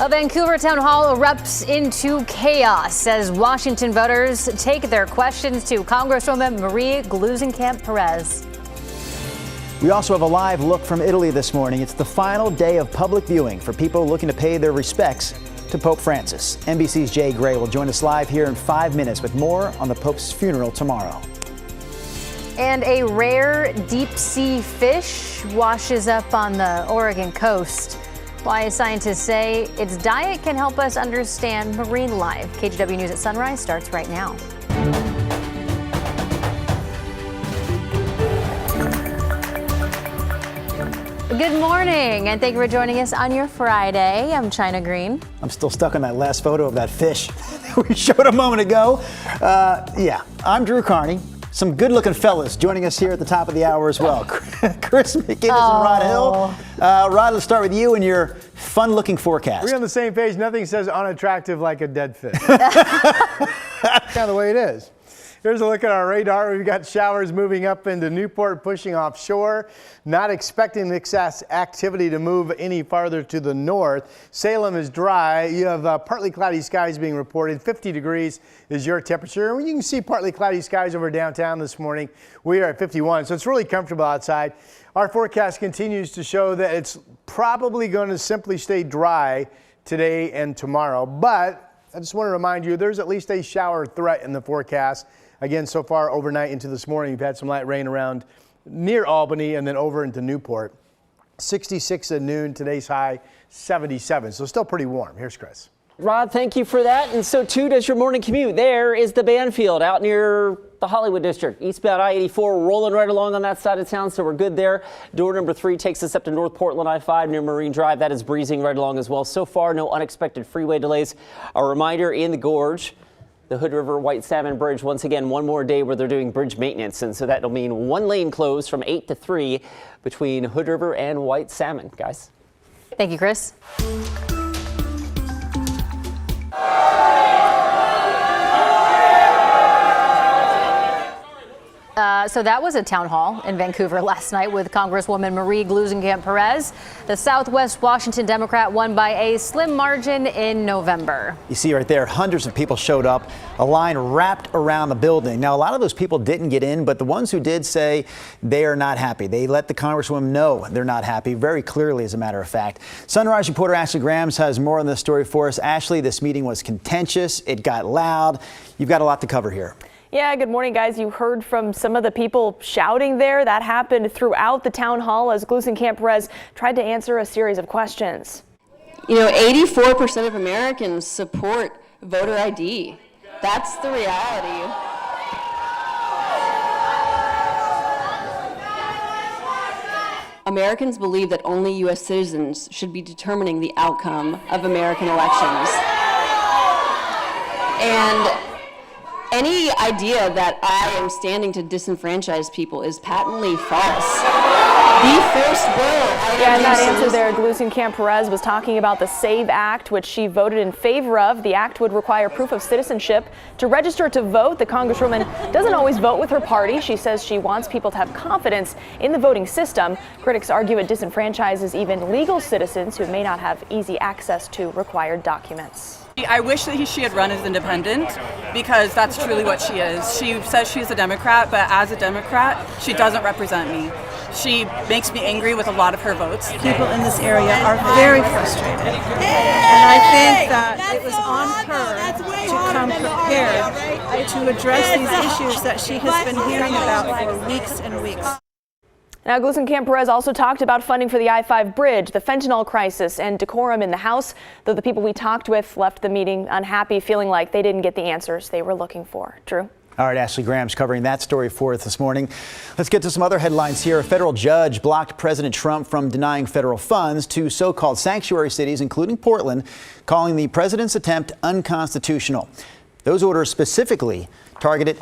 A Vancouver town hall erupts into chaos as Washington voters take their questions to Congresswoman Marie Gluesenkamp-Perez. We also have a live look from Italy this morning. It's the final day of public viewing for people looking to pay their respects to Pope Francis. NBC's Jay Gray will join us live here in 5 minutes with more on the Pope's funeral tomorrow. And a rare deep-sea fish washes up on the Oregon coast. Why scientists say its diet can help us understand marine life. KGW News at Sunrise starts right now. Good morning, and thank you for joining us on your Friday. I'm China Green. I'm still stuck on that last photo of that fish we showed a moment ago. I'm Drew Carney. Some good-looking fellas joining us here at the top of the hour as well. Chris McGinnis and Rod Hill. Rod, let's start with you and your fun-looking forecast. We're on the same page. Nothing says unattractive like a dead fish. That's kind of the way it is. Here's a look at our radar. We've got showers moving up into Newport, pushing offshore. Not expecting excess activity to move any farther to the north. Salem is dry. You have partly cloudy skies being reported. 50 degrees is your temperature. And you can see partly cloudy skies over downtown this morning. We are at 51, so it's really comfortable outside. Our forecast continues to show that it's probably going to simply stay dry today and tomorrow. But I just want to remind you, there's at least a shower threat in the forecast. Again, so far overnight into this morning, we've had some light rain around near Albany and then over into Newport. 66 at noon, today's high 77, so still pretty warm. Here's Chris. Rod, thank you for that. And so too does your morning commute. There is the Banfield out near the Hollywood district. Eastbound I-84 rolling right along on that side of town, so we're good there. Door number 3 takes us up to North Portland I-5 near Marine Drive. That is breezing right along as well. So far, no unexpected freeway delays. A reminder in the gorge, the Hood River White Salmon Bridge, once again, one more day where they're doing bridge maintenance. And so that'll mean one lane closed from 8 to 3 between Hood River and White Salmon, guys. Thank you, Chris. So that was a town hall in Vancouver last night with Congresswoman Marie Gluesenkamp-Perez. The Southwest Washington Democrat won by a slim margin in November. You see right there, hundreds of people showed up, a line wrapped around the building. Now, a lot of those people didn't get in, but the ones who did say they are not happy. They let the Congresswoman know they're not happy, very clearly, as a matter of fact. Sunrise reporter Ashley Grahams has more on this story for us. Ashley, this meeting was contentious. It got loud. You've got a lot to cover here. Yeah, good morning, guys. You heard from some of the people shouting there. That happened throughout the town hall as Gluesenkamp-Perez tried to answer a series of questions. You know, 84% of Americans support voter ID. That's the reality. Americans believe that only U.S. citizens should be determining the outcome of American elections. And any idea that I am standing to disenfranchise people is patently false. The first bill. Yeah, in that answer there, Gluesenkamp-Perez was talking about the SAVE Act, which she voted in favor of. The act would require proof of citizenship to register to vote. The Congresswoman doesn't always vote with her party. She says she wants people to have confidence in the voting system. Critics argue it disenfranchises even legal citizens who may not have easy access to required documents. I wish that she had run as independent, because that's truly what she is. She says she's a Democrat, but as a Democrat, she doesn't represent me. She makes me angry with a lot of her votes. People in this area are very frustrated, and I think that it was on her to come prepared to address these issues that she has been hearing about for weeks and weeks. Now, Gluesenkamp-Perez also talked about funding for the I-5 bridge, the fentanyl crisis, and decorum in the House, though the people we talked with left the meeting unhappy, feeling like they didn't get the answers they were looking for. Drew? All right, Ashley Graham's covering that story for us this morning. Let's get to some other headlines here. A federal judge blocked President Trump from denying federal funds to so-called sanctuary cities, including Portland, calling the president's attempt unconstitutional. Those orders specifically targeted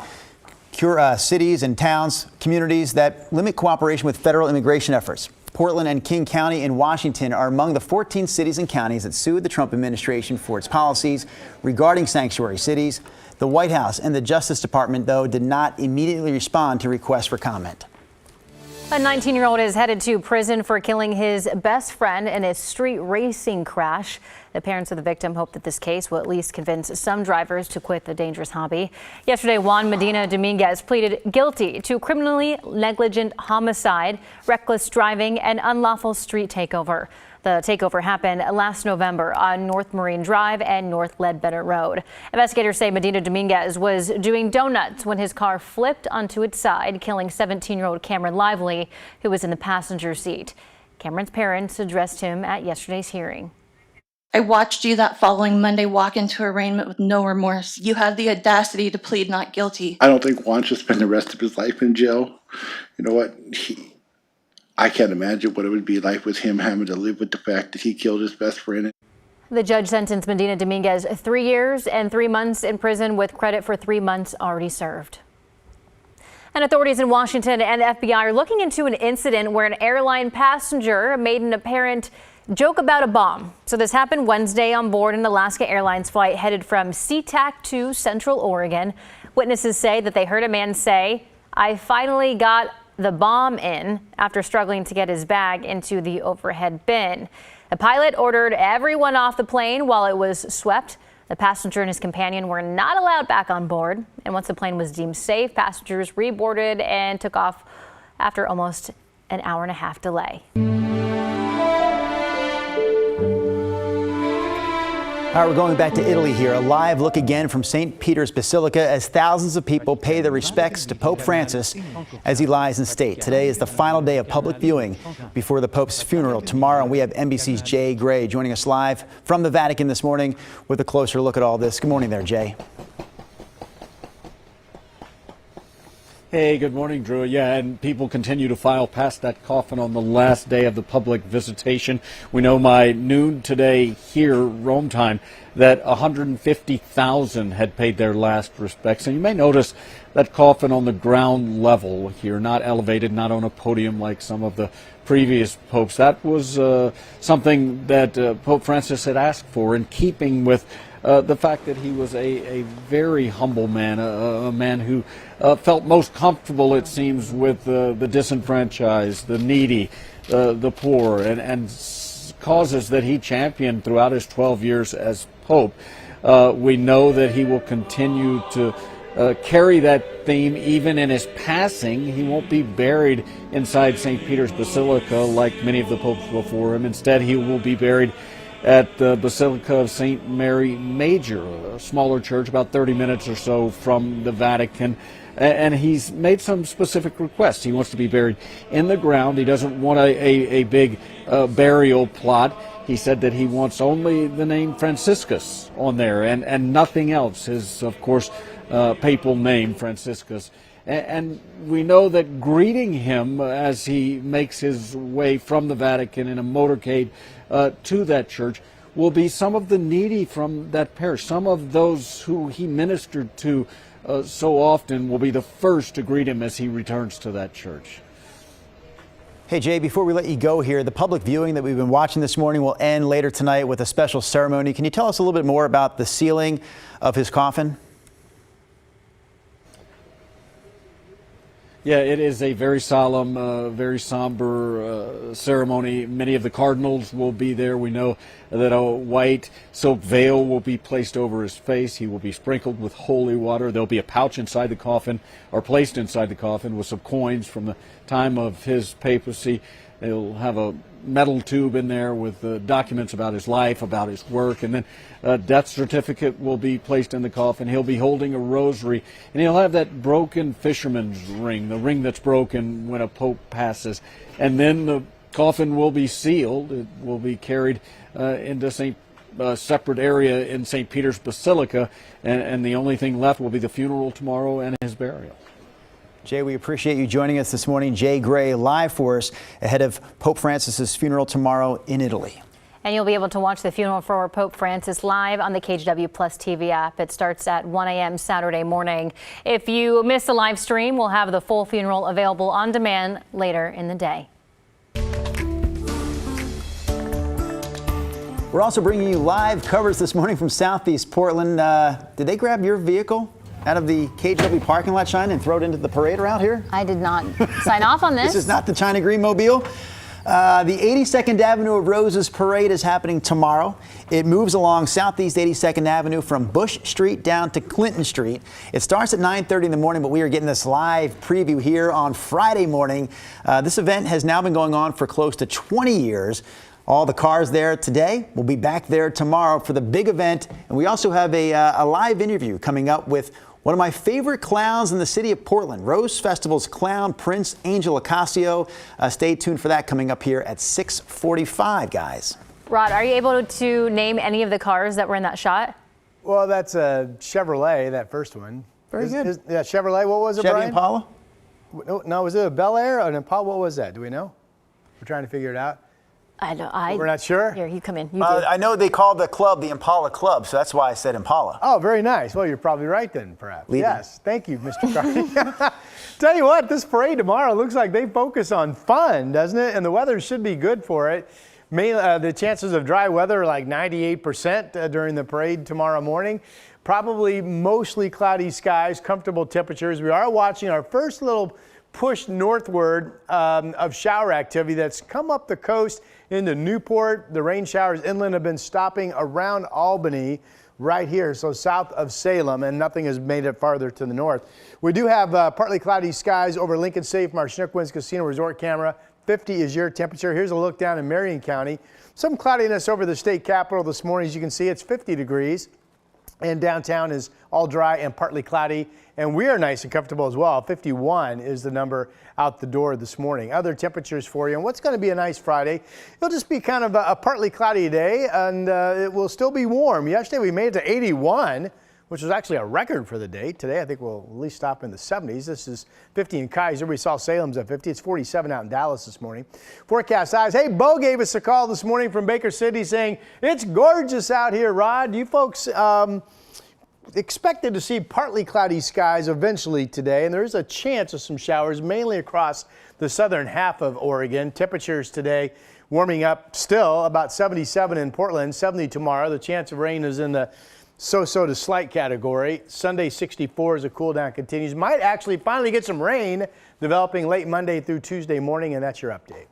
cities and towns, communities that limit cooperation with federal immigration efforts. Portland and King County in Washington are among the 14 cities and counties that sued the Trump administration for its policies regarding sanctuary cities. The White House and the Justice Department, though, did not immediately respond to requests for comment. A 19-year-old is headed to prison for killing his best friend in a street racing crash. The parents of the victim hope that this case will at least convince some drivers to quit the dangerous hobby. Yesterday, Juan Medina Dominguez pleaded guilty to criminally negligent homicide, reckless driving, and unlawful street takeover. The takeover happened last November on North Marine Drive and North Ledbetter Road. Investigators say Medina Dominguez was doing donuts when his car flipped onto its side, killing 17-year-old Cameron Lively, who was in the passenger seat. Cameron's parents addressed him at yesterday's hearing. I watched you that following Monday walk into arraignment with no remorse. You had the audacity to plead not guilty. I don't think Juan should spend the rest of his life in jail. You know what? I can't imagine what it would be like with him having to live with the fact that he killed his best friend. The judge sentenced Medina Dominguez 3 years and 3 months in prison with credit for 3 months already served. And authorities in Washington and the FBI are looking into an incident where an airline passenger made an apparent joke about a bomb. So this happened Wednesday on board an Alaska Airlines flight headed from SeaTac to Central Oregon. Witnesses say that they heard a man say, "I finally got the bomb in," after struggling to get his bag into the overhead bin. The pilot ordered everyone off the plane while it was swept. The passenger and his companion were not allowed back on board. And once the plane was deemed safe, passengers reboarded and took off after almost an hour-and-a-half delay. All right, we're going back to Italy here. A live look again from St. Peter's Basilica as thousands of people pay their respects to Pope Francis as he lies in state. Today is the final day of public viewing before the Pope's funeral tomorrow. And we have NBC's Jay Gray joining us live from the Vatican this morning with a closer look at all this. Good morning there, Jay. Hey, good morning, Drew. Yeah, and people continue to file past that coffin on the last day of the public visitation. We know by noon today here, Rome time, that 150,000 had paid their last respects. And you may notice that coffin on the ground level here, not elevated, not on a podium like some of the previous popes. That was something that Pope Francis had asked for, in keeping with the fact that he was a very humble man, a man who felt most comfortable, it seems, with the disenfranchised, the needy, the poor, and causes that he championed throughout his 12 years as Pope. We know that he will continue to carry that theme even in his passing. He won't be buried inside St. Peter's Basilica like many of the popes before him. Instead, he will be buried at the Basilica of St. Mary Major, a smaller church about 30 minutes or so from the Vatican. And he's made some specific requests. He wants to be buried in the ground. He doesn't want a big burial plot. He said that he wants only the name Franciscus on there and nothing else. His, of course, papal name, Franciscus. And we know that greeting him as he makes his way from the Vatican in a motorcade to that church will be some of the needy from that parish. Some of those who he ministered to so often will be the first to greet him as he returns to that church. Hey, Jay, before we let you go here, the public viewing that we've been watching this morning will end later tonight with a special ceremony. Can you tell us a little bit more about the sealing of his coffin? Yeah, it is a very solemn, very somber ceremony. Many of the cardinals will be there. We know that a white silk veil will be placed over his face. He will be sprinkled with holy water. There'll be a pouch inside the coffin, or placed inside the coffin, with some coins from the time of his papacy. They'll have a metal tube in there with documents about his life, about his work, and then a death certificate will be placed in the coffin. He'll be holding a rosary, and he'll have that broken fisherman's ring, the ring that's broken when a pope passes. And then the coffin will be sealed. It will be carried into a separate area in St. Peter's Basilica, and the only thing left will be the funeral tomorrow and his burial. Jay, we appreciate you joining us this morning. Jay Gray live for us ahead of Pope Francis's funeral tomorrow in Italy. And you'll be able to watch the funeral for Pope Francis live on the KGW Plus TV app. It starts at 1 a.m. Saturday morning. If you miss the live stream, we'll have the full funeral available on demand later in the day. We're also bringing you live coverage this morning from Southeast Portland. Did they grab your vehicle out of the KGW parking lot, China, and throw it into the parade route here? I did not sign off on this. This is not the China Green Mobile. The 82nd Avenue of Roses Parade is happening tomorrow. It moves along Southeast 82nd Avenue from Bush Street down to Clinton Street. It starts at 9:30 in the morning, but we are getting this live preview here on Friday morning. This event has now been going on for close to 20 years. All the cars there today will be back there tomorrow for the big event. And we also have a live interview coming up with one of my favorite clowns in the city of Portland, Rose Festival's clown, Prince Angel Ocasio. Stay tuned for that coming up here at 6:45, guys. Rod, are you able to name any of the cars that were in that shot? Well, that's a Chevrolet, that first one. Very good. Yeah, Chevrolet. What was it, Chevy Brian? Impala? No, was it a Bel Air or an Impala? What was that? Do we know? We're trying to figure it out. We're not sure? Here, you come in. You do. I know they called the club the Impala Club, so that's why I said Impala. Oh, very nice. Well, you're probably right then, perhaps. Yes. Thank you, Mr. Carney. Tell you what, this parade tomorrow looks like they focus on fun, doesn't it? And the weather should be good for it. The chances of dry weather are like 98% during the parade tomorrow morning. Probably mostly cloudy skies, comfortable temperatures. We are watching our first little push northward of shower activity that's come up the coast into Newport. The rain showers inland have been stopping around Albany right here, so south of Salem, and nothing has made it farther to the north. We do have partly cloudy skies over Lincoln City from our Chinook Winds Casino Resort camera. 50 is your temperature. Here's a look down in Marion County. Some cloudiness over the state capitol this morning. As you can see, it's 50 degrees. And downtown is all dry and partly cloudy. And we are nice and comfortable as well. 51 is the number out the door this morning. Other temperatures for you. And what's going to be a nice Friday? It'll just be kind of a partly cloudy day, and it will still be warm. Yesterday we made it to 81, which was actually a record for the day. Today I think we'll at least stop in the 70s. This is 50 in Kaiser. We saw Salem's at 50. It's 47 out in Dallas this morning. Forecast eyes. Hey, Bo gave us a call this morning from Baker City saying, it's gorgeous out here, Rod. You folks expected to see partly cloudy skies eventually today, and there is a chance of some showers, mainly across the southern half of Oregon. Temperatures today warming up still, about 77 in Portland, 70 tomorrow. The chance of rain is in the so-so to slight category. Sunday 64 as the cool down continues. Might actually finally get some rain developing late Monday through Tuesday morning, and that's your update.